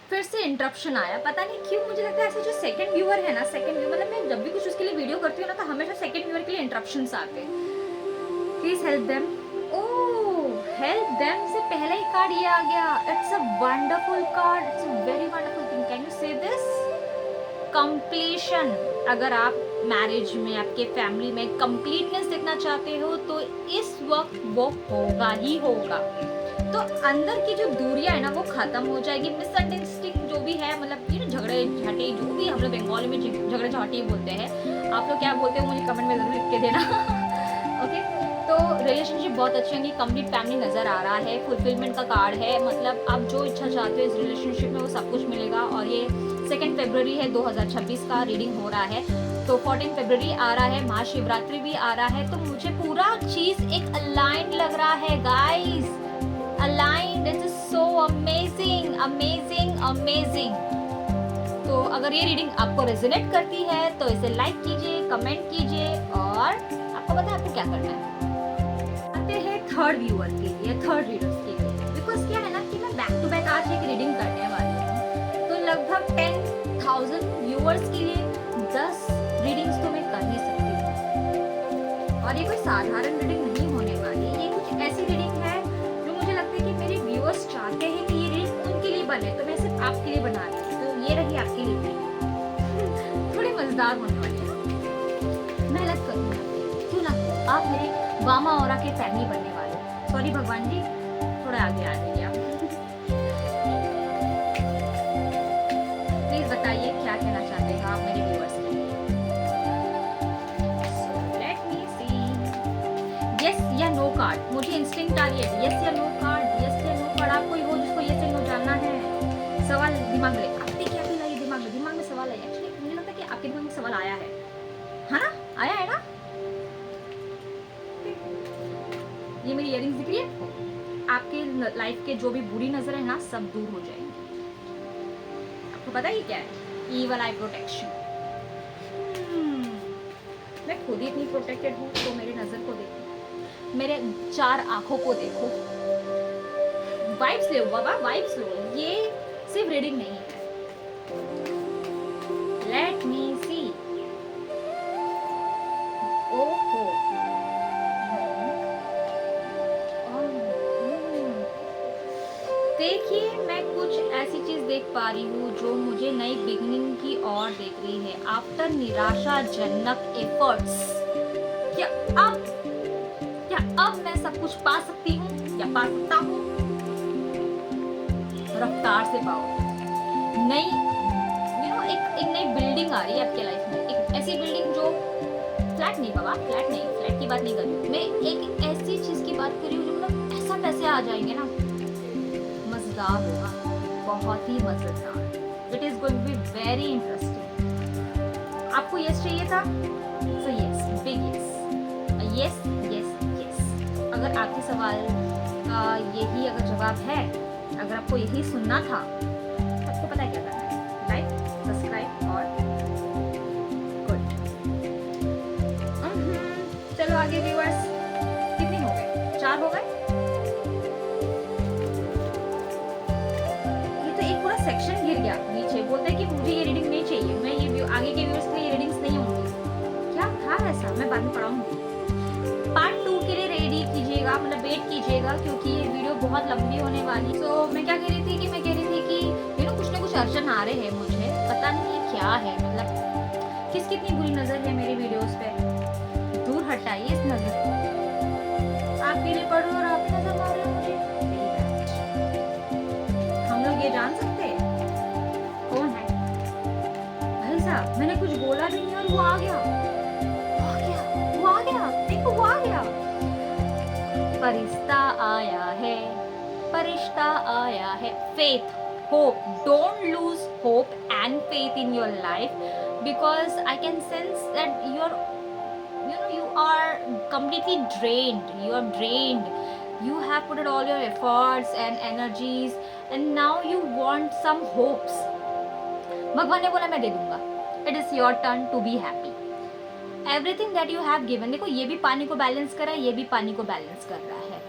फिर से इंटरप्शन आया, पता नहीं क्यों मुझे लगता है ऐसे जो सेकंड व्यूअर है ना, सेकंड व्यू मतलब मैं जब भी कुछ उसके लिए वीडियो करती हूँ ना, तो हमेशा सेकंड व्यूअर के लिए इंटरप्शंस आते हैं। Please help them. Oh help them से पहले ही कार्ड ये आ गया। It's a wonderful card, it's a very wonderful thing. Can you से दिस? कंप्लीशन। अगर आप मैरिज में, आपके फैमिली में कंप्लीटनेस देखना चाहते हो तो इस वक्त वो होगा ही होगा। तो अंदर की जो दूरियां है ना वो खत्म हो जाएगी। मिसअंडरस्टैंडिंग जो भी है, मतलब ये झगड़े झाटे जो भी हम लोग बंगाली में झगड़े झाटे बोलते हैं, आप लोग क्या बोलते हो मुझे कमेंट में जरूर लिख के देना। ओके तो रिलेशनशिप बहुत अच्छी होंगी, कंप्लीट फैमिली नजर आ रहा है, फुलफिलमेंट का कार्ड है, मतलब आप जो इच्छा चाहते हो इस रिलेशनशिप में वो सब कुछ मिलेगा। और ये 2 फरवरी है 2026 का रीडिंग हो रहा है। तो 14 फरवरी आ रहा है, महाशिवरात्रि भी आ रहा है, तो मुझे पूरा चीज एक अलाइन लग रहा है guys, align. It is so amazing amazing amazing. तो अगर ये रीडिंग आपको रेजोनेट करती है तो इसे लाइक कीजिए, कमेंट कीजिए, और आपको पता है आपको क्या करना है। आते हैं थर्ड व्यूअर के लिए, थर्ड रीडर्स के लिए। बिकॉज क्या है ना कि मैं बैक टू बैक आज एक रीडिंग करने वाली हूँ, तो लगभग 10,000 व्यूअर्स के लिए 10 रीडिंग्स तो मैं कर ही सकती हूँ। और ये कोई साधारण रीडिंग नहीं होने वाली, ये कुछ ऐसी रीडिंग है जो मुझे लगता है कि मेरे व्यूअर्स चाहते हैं कि ये रीडिंग उनके लिए बने, तो मैं सिर्फ आपके लिए बना रही हूँ। तो ये रही आपके लिए थोड़ी मजेदार होने वाली है, मेहनत करूँगी, क्यों ना आप मेरे वामा और के फैमिली बनने वाले। सॉरी भगवान जी, थोड़ा आगे आ जाइए आप। प्लीज बताइए क्या कहना चाहते हैं आप मेरे व्यूअर्स के लिए। सो लेट मी सी। यस या नो कार्ड, मुझे इंस्टिंक्ट आ रही है यस या नो कार्ड, यस या नो कार्ड। आप कोई हो जिसको यस या नो जानना है? सवाल दिमाग में, आपने क्या फील आई? दिमाग में सवाल आई। एक्चुअली मुझे लगता है कि आपके दिमाग में सवाल आया है ना? आया है ना? ये मेरी इयरिंग्स दिख रही है, आपके लाइफ के जो भी बुरी नजर है ना सब दूर हो जाएंगी। आपको पता है क्या है? ईवल आई प्रोटेक्शन। मैं खुद ही इतनी प्रोटेक्टेड हूँ, तो मेरी नजर को देखो, मेरे 4 आंखों को देखो। वाइब्स लो बाबा, वाइब्स लो। ये सिर्फ रीडिंग नहीं है। लेट मी सी। ओहो देखिए, मैं कुछ ऐसी चीज देख पा रही हूँ जो मुझे नई बिगनिंग की ओर देख रही है। आफ्टर निराशाजनक एफर्ट्स, क्या अब मैं सब कुछ पा सकती हूँ या पा सकता हूँ? रफ्तार से पाओ। नई एक नई बिल्डिंग आ रही है आपके लाइफ में, एक ऐसी बिल्डिंग जो फ्लैट नहीं बाबा, फ्लैट नहीं, फ्लैट की बात नहीं कर रही हूँ मैं, एक ऐसी चीज की बात कर रही हूँ जो मतलब ऐसा पैसे आ जाएंगे ना, मजेदार होगा, बहुत ही मजेदार। It is going to be very interesting. आपको यस चाहिए था, so yes, big yes, yes yes yes. अगर आपके सवाल का यही अगर जवाब है, अगर आपको यही सुनना था, तो आपको पता है क्या करना है? लाइक, सब्सक्राइब और गुड। चलो आगे व्यूअर्स, कितने हो गए? 4 हो गए। सेक्शन गिर गया नीचे, बोलते हैं कि मुझे ये रीडिंग नहीं चाहिए, मैं ये आगे के व्यूअर्स के लिए ये रीडिंग्स नहीं होंगी। क्या था ऐसा? मैं बाद में पढ़ाऊंगी। पार्ट 2 के लिए रेडी कीजिएगा, मतलब वेट कीजिएगा, क्योंकि ये वीडियो बहुत लंबी होने वाली। तो मैं क्या कह रही थी कि कुछ ना कुछ अड़चन आ रहे हैं मुझे, पता नहीं ये क्या है, मतलब किसकी इतनी बुरी नजर है मेरी वीडियोस पे। दूर हटाइए इस नजर को। आपके लिए पढ़ रही हूँ और आप नजर मार रहे हो मुझे। हम लोग ये जान सकते हैं कौन है? भाई साहब, मैंने कुछ बोला भी नहीं और वो आ गया, देखो वो आ गया। फरिश्ता आया है, फरिश्ता आया है। Faith, hope, don't lose hope and faith in your life, because I can sense that you are completely drained, you have put it all your efforts and energies and now you want some hopes. भगवान ने बोला मैं दे दूंगा, it is your turn to be happy. Everything that you have given, देखो ये भी पानी को बैलेंस कर रहा है, ये भी पानी को बैलेंस कर रहा है.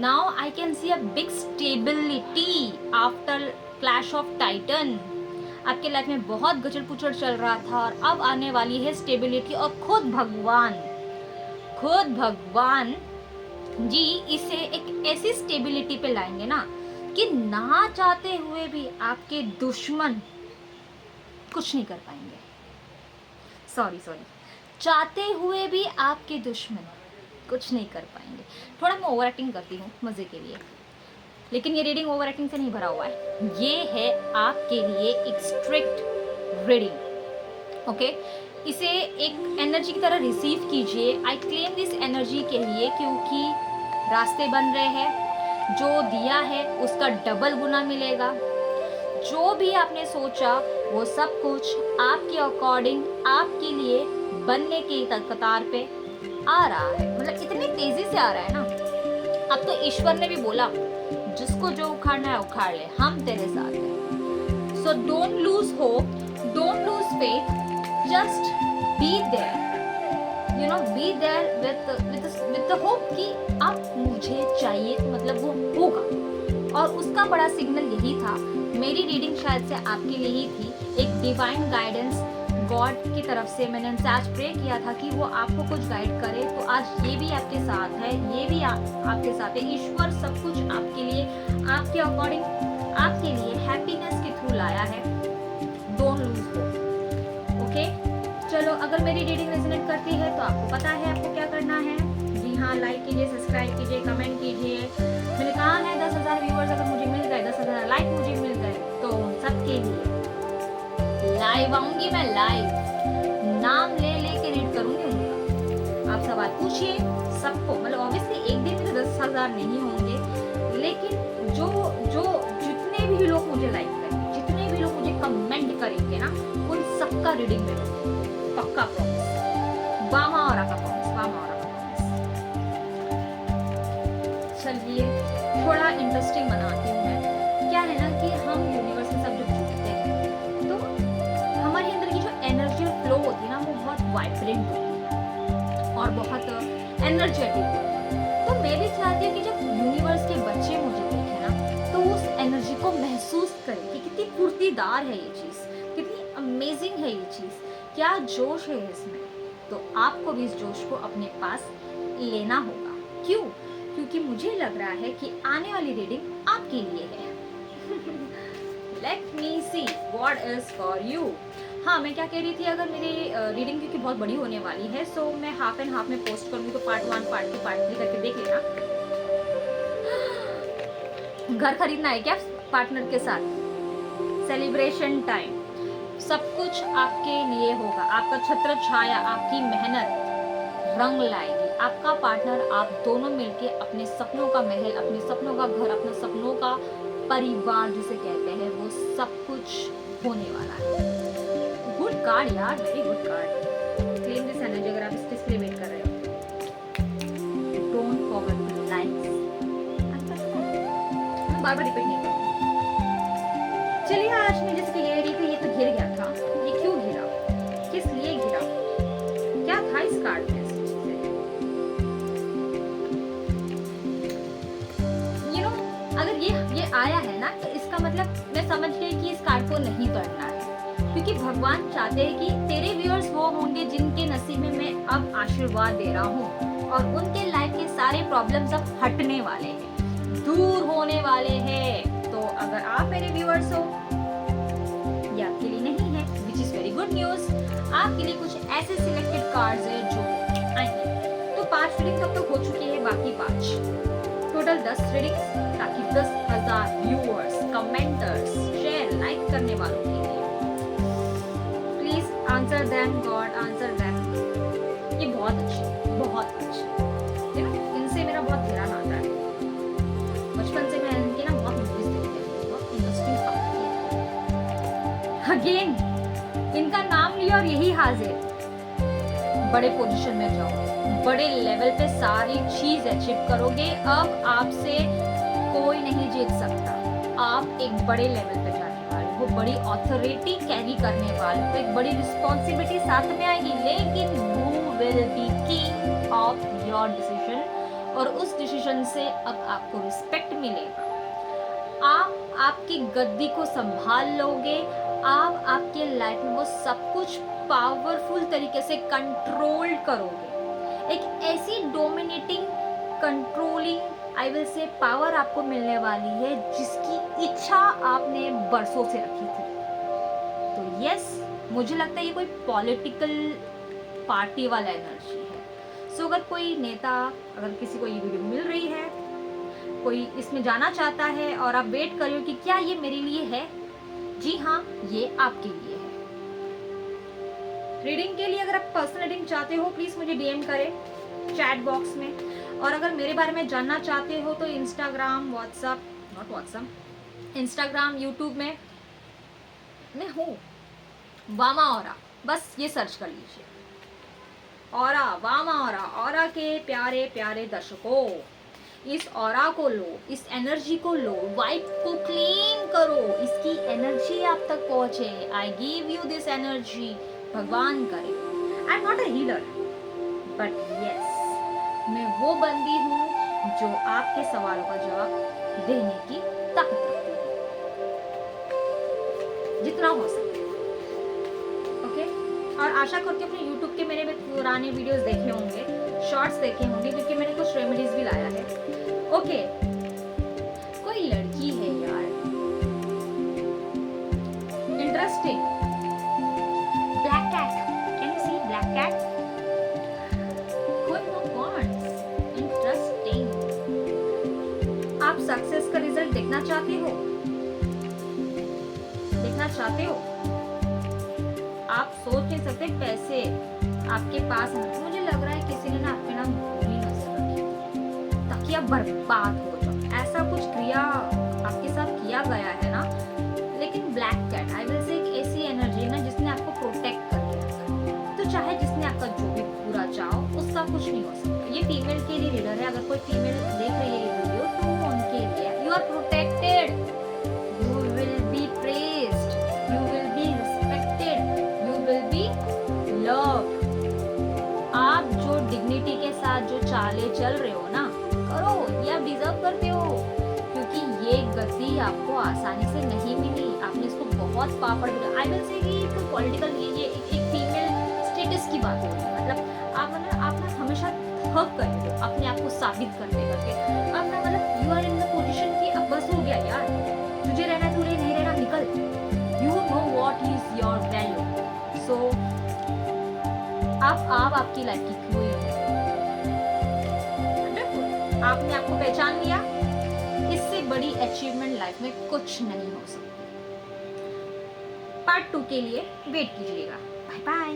Now I can see a big stability after clash of Titan. आपके लाइफ में बहुत गचड़ पुचड़ चल रहा था और अब आने वाली है स्टेबिलिटी, और खुद भगवान जी इसे एक ऐसी स्टेबिलिटी पे लाएंगे ना कि ना चाहते हुए भी आपके दुश्मन कुछ नहीं कर पाएंगे। सॉरी चाहते हुए भी आपके दुश्मन कुछ नहीं कर पाएंगे। थोड़ा मैं ओवर एक्टिंग करती हूँ मजे के लिए, लेकिन ये रीडिंग ओवर एक्टिंग से नहीं भरा हुआ है। ये है आपके लिए एक स्ट्रिक्ट रीडिंग, ओके। इसे एक एनर्जी की तरह रिसीव कीजिए। आई क्लेम दिस एनर्जी के लिए, क्योंकि रास्ते बन रहे हैं। जो दिया है उसका डबल गुना मिलेगा। जो भी आपने सोचा वो सब कुछ आपके अकॉर्डिंग आपके लिए बनने की कतार पे आ रहा है। मतलब इतनी तेजी से आ रहा है ना। अब तो ईश्वर ने भी बोला जिसको जो उखाड़ना है उखाड़ ले, हम तेरे साथ हैं। So don't lose hope, don't lose faith, just be there, you know, be there with the hope कि अब मुझे चाहिए, मतलब वो होगा। और उसका बड़ा सिग्नल यही था। मेरी रीडिंग शायद से आपके लिए ही थी, एक डिवाइन गाइडेंस गॉड की तरफ से। मैंने उनसे आज प्रे किया था कि वो आपको कुछ गाइड करे, तो आज ये भी आपके साथ है, ये भी आपके साथ है। ईश्वर सब कुछ आपके लिए, आपके अकॉर्डिंग, आपके लिए हैप्पीनेस के थ्रू लाया है। Don't lose hope, okay. चलो, अगर मेरी रीडिंग रेजोनेट करती है तो आपको पता है आपको क्या करना है। जी हाँ, लाइक कीजिए, सब्सक्राइब कीजिए, कमेंट कीजिए। मैंने कहा है 10,000 व्यूअर्स अगर मुझे मिल गए, 10,000 लाइक मुझे मिल गए, तो सबके लिए लाइव आऊंगी मैं, लाइव नाम ले लेके रीड करूंगी उनका। आप सवाल पूछिए सबको, मतलब ऑब्वियसली एक दिन में तो 10,000 नहीं होंगे, लेकिन जो जितने भी लोग मुझे लाइक करेंगे, जितने भी लोग मुझे कमेंट करेंगे ना, उन सबका रीडिंग में पक्का प्रॉमिस, वामा और का प्रॉमिस, वामा और का प्रॉमिस। चलिए थोड़ा इंटरेस्टिंग बनाती हूँ मैं। क्या है ना कि हम यूनिवर्स के साथ जब जुड़ते हैं तो हमारे अंदर की जो एनर्जी फ्लो होती है ना, वो बहुत वाइब्रेंट होती है और बहुत एनर्जेटिक होती है। तो मैं भी चाहती हूँ कि जब यूनिवर्स के बच्चे मुझे देखें ना, तो उस एनर्जी को महसूस करें कि कितनी फुर्तीदार है ये चीज़, कितनी अमेजिंग है ये चीज़, क्या जोश है इसमें। तो आपको भी इस जोश को अपने पास लेना होगा। क्यों? क्योंकि मुझे लग रहा है कि आने वाली रीडिंग आपके लिए है। Let me see what is for you। हाँ, मैं क्या कह रही थी, अगर मेरी रीडिंग क्योंकि बहुत बड़ी होने वाली है, सो मैं हाफ एंड हाफ में पोस्ट करूँगी, तो पार्ट 1, पार्ट 2, पार्ट 3 करके देख लेना। घर खरीदना है क्या पार्टनर के साथ? सेलिब्रेशन टाइम, सब कुछ आपके लिए होगा। आपका छत्र छाया, आपकी मेहनत रंग लाएगी। आपका पार्टनर, आप दोनों मिलके अपने सपनों का महल, अपने सपनों का घर, अपने सपनों का परिवार जिसे कहते हैं, वो सब कुछ होने वाला है। गुड कार्ड यार, very good card. Claim this energy अगर आप इसके लिए वेट कर रहे हो। Don't forget to like. मैं बार बार रिपीट नहीं करूँगी। चलिए, आज मैं जिसकी ले रही थी, ये तो गिर गया था। ये क्यों गिरा, किस लिए गिरा, क्या था इस कार्ड में? अगर ये आया है ना, तो इसका मतलब मैं समझ गई कि इस कार्ड को नहीं तोड़ना है, क्योंकि भगवान चाहते हैं कि तेरे व्यूअर्स वो होंगे जिनके नसीब में मैं अब आशीर्वाद दे रहा हूँ, और उनके लाइफ के सारे प्रॉब्लम्स अब हटने वाले हैं, दूर होने वाले हैं। तो अगर आप मेरे व्यूअर्स हो, ये आपके लिए नहीं है, which is very good news. आपके लिए कुछ ऐसे सिलेक्टेड कार्ड्स है जो आएंगे। तो 5 रीडिंग तब तक हो चुकी है, बाकी 5 टोटल 10 रीडिंग्स, ताकि 10,000 व्यूअर्स, कमेंटर्स, शेयर, लाइक करने वालों के लिए। Please answer them God, answer them. ये बहुत अच्छी, बहुत अच्छी, इनसे मेरा बहुत गहरा नाता है। बचपन से मैं इनकी ना बहुत मूवीज देखती हूँ, बहुत इंटरेस्टिंग है। अगेन इनका नाम लिया और यही हाजिर। बड़े पोजीशन में जाओ, बड़े लेवल पे सारी चीज अचीव करोगे। अब आपसे कोई नहीं जीत सकता। आप एक बड़े लेवल पे जाने वाले हो, बड़ी ऑथोरिटी कैरी करने वाले हो, एक बड़ी रिस्पॉन्सिबिलिटी साथ में आएगी, लेकिन you will be king of your decision, और उस डिसीजन से अब आपको रिस्पेक्ट मिलेगा। आप आपकी गद्दी को संभाल लोगे, आप आपके लाइफ में वो सब कुछ पावरफुल तरीके से कंट्रोल करोगे। एक ऐसी dominating, controlling I will say power आपको मिलने वाली है जिसकी इच्छा आपने बरसों से रखी थी। तो यस, मुझे लगता है ये कोई पॉलिटिकल पार्टी वाला एनर्जी है। सो अगर कोई नेता, अगर किसी को ये वीडियो मिल रही है, कोई इसमें जाना चाहता है और आप वेट कर रहे हो कि क्या ये मेरे लिए है, जी हाँ, ये आपके लिए है। रीडिंग के लिए अगर आप पर्सनल रीडिंग चाहते हो प्लीज मुझे डीएम करें चैट बॉक्स में। और अगर मेरे बारे में जानना चाहते हो तो इंस्टाग्राम, इंस्टाग्राम, यूट्यूब में मैं हूँ, वामा औरा, बस ये सर्च कर लीजिए। औरा, वामा औरा। औरा के प्यारे प्यारे दर्शकों, इस ऑरा को लो, इस एनर्जी को लो, वाइब को क्लेम करो, इसकी एनर्जी आप तक पहुंचे। I give you this energy, भगवान करे। I am not a healer, but yes, मैं वो बंदी हूँ जो आपके सवालों का जवाब देने की ताकत रखती है, जितना हो सके। ओके, और आशा करती हूँ अपने YouTube के मेरे पुराने वीडियोस देखे होंगे, शॉर्ट्स देखे होंगे, क्योंकि मैंने कुछ रेमेडीज भी लाया है। ओके, कोई लड़की है यार, interesting, black cat, can you see black cat, queen of wands, interesting. आप सक्सेस का रिजल्ट देखना चाहते हो, आप सोच नहीं सकते पैसे आपके पास हैं। मुझे लग रहा है किसी ने ना आपके नाम बुरी नजर रखी ताकि आप बर्बाद हो जाओ। ऐसा कुछ क्रिया आपके साथ किया गया है ना। लेकिन black cat I will say एक ऐसी एनर्जी है ना जिसने आपको प्रोटेक्ट करके रखा। तो चाहे जिसने आपका जो भी बुरा चाहो उसका कुछ नहीं हो सकता। ये फीमेल के लिए रीडर है। अगर कोई फीमेल देख रही है ये वीडियो तो उनके लिए you are protected, you will be praised, you will be respected, you will be loved. आप जो डिग्निटी के साथ जो चाले चल रहे हो ना, करो, ये आप डिजर्व करते हो। क्योंकि ये गति आपको आसानी से नहीं मिली, आपने इसको बहुत पापड़ दिया। आई विल से कि कोई पॉलिटिकल ये एक फीमेल स्टेटस की बात होती है। मतलब आप ना हमेशा थक गए हो अपने आप को साबित करते करके। अब ना मतलब you are in the position कि अब बस हो गया यार, तुझे रहना है, तुझे नहीं रहना, निकल। You know what is your value. So आप आपकी लाइफ की क्वीन है। आपने आपको पहचान लिया, इससे बड़ी अचीवमेंट लाइफ में कुछ नहीं हो सकती। पार्ट 2 के लिए वेट कीजिएगा। Bye bye.